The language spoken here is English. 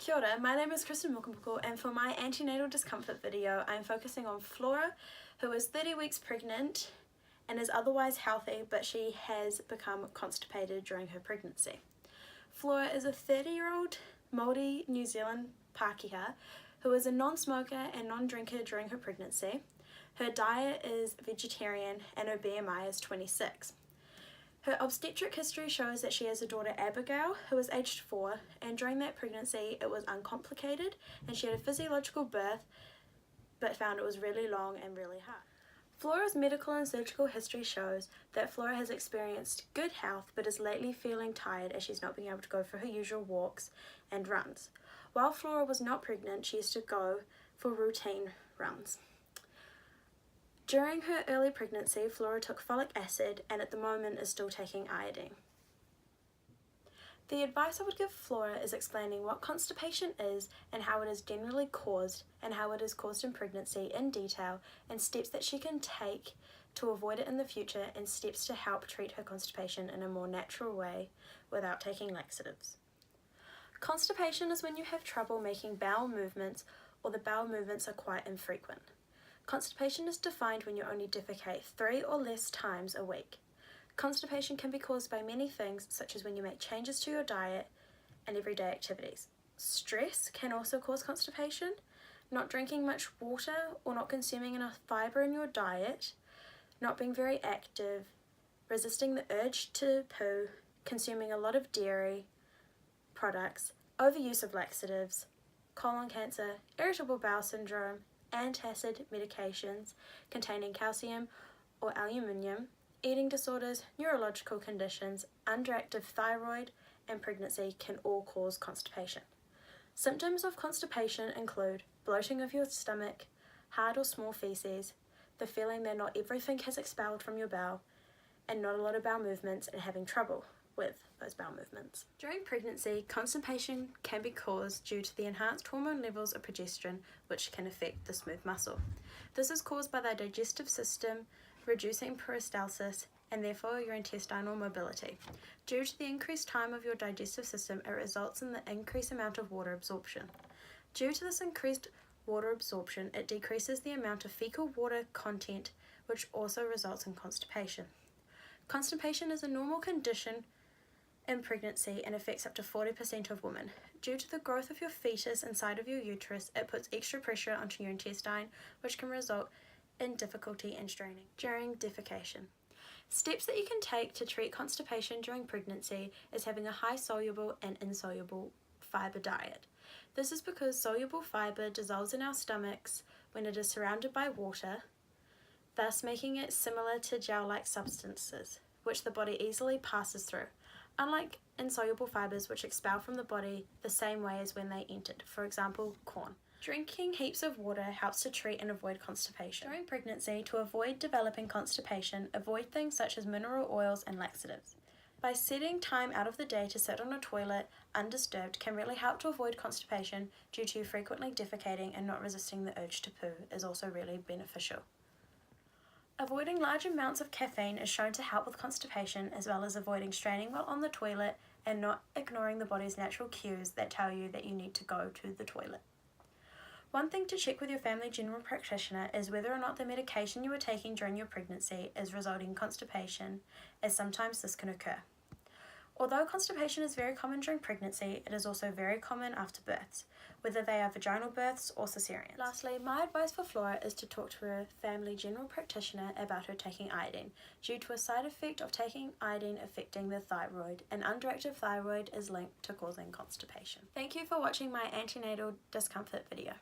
Kia ora, my name is Kristen Mukamuku, and for my antenatal discomfort video I'm focusing on Flora, who is 30 weeks pregnant and is otherwise healthy, but she has become constipated during her pregnancy. Flora is a 30-year-old Māori New Zealand Pākehā who is a non-smoker and non-drinker during her pregnancy. Her diet is vegetarian and her BMI is 26. Her obstetric history shows that she has a daughter Abigail who is aged 4, and during that pregnancy it was uncomplicated and she had a physiological birth but found it was really long and really hard. Flora's medical and surgical history shows that Flora has experienced good health but is lately feeling tired as she's not being able to go for her usual walks and runs. While Flora was not pregnant, she used to go for routine runs. During her early pregnancy, Flora took folic acid and at the moment is still taking iodine. The advice I would give Flora is explaining what constipation is and how it is generally caused and how it is caused in pregnancy in detail, and steps that she can take to avoid it in the future, and steps to help treat her constipation in a more natural way without taking laxatives. Constipation is when you have trouble making bowel movements or the bowel movements are quite infrequent. Constipation is defined when you only defecate 3 or less times a week. Constipation can be caused by many things, such as when you make changes to your diet and everyday activities. Stress can also cause constipation. Not drinking much water or not consuming enough fibre in your diet, not being very active, resisting the urge to poo, consuming a lot of dairy products, overuse of laxatives, colon cancer, irritable bowel syndrome, antacid medications containing calcium or aluminium, eating disorders, neurological conditions, underactive thyroid, and pregnancy can all cause constipation. Symptoms of constipation include bloating of your stomach, hard or small feces, the feeling that not everything has expelled from your bowel, and not a lot of bowel movements and having trouble with those bowel movements. During pregnancy, constipation can be caused due to the enhanced hormone levels of progesterone, which can affect the smooth muscle. This is caused by the digestive system reducing peristalsis and therefore your intestinal mobility. Due to the increased time of your digestive system, it results in the increased amount of water absorption. Due to this increased water absorption, it decreases the amount of fecal water content, which also results in constipation. Constipation is a normal condition in pregnancy and affects up to 40% of women. Due to the growth of your fetus inside of your uterus, it puts extra pressure onto your intestine, which can result in difficulty and straining during defecation. Steps that you can take to treat constipation during pregnancy is having a high soluble and insoluble fibre diet. This is because soluble fibre dissolves in our stomachs when it is surrounded by water, thus making it similar to gel-like substances, which the body easily passes through, unlike insoluble fibres which expel from the body the same way as when they entered, for example, corn. Drinking heaps of water helps to treat and avoid constipation. During pregnancy, to avoid developing constipation, avoid things such as mineral oils and laxatives. By setting time out of the day to sit on a toilet undisturbed can really help to avoid constipation due to frequently defecating, and not resisting the urge to poo is also really beneficial. Avoiding large amounts of caffeine is shown to help with constipation, as well as avoiding straining while on the toilet and not ignoring the body's natural cues that tell you that you need to go to the toilet. One thing to check with your family general practitioner is whether or not the medication you are taking during your pregnancy is resulting in constipation, as sometimes this can occur. Although constipation is very common during pregnancy, it is also very common after births, whether they are vaginal births or cesareans. Lastly, my advice for Flora is to talk to her family general practitioner about her taking iodine, due to a side effect of taking iodine affecting the thyroid, and underactive thyroid is linked to causing constipation. Thank you for watching my antenatal discomfort video.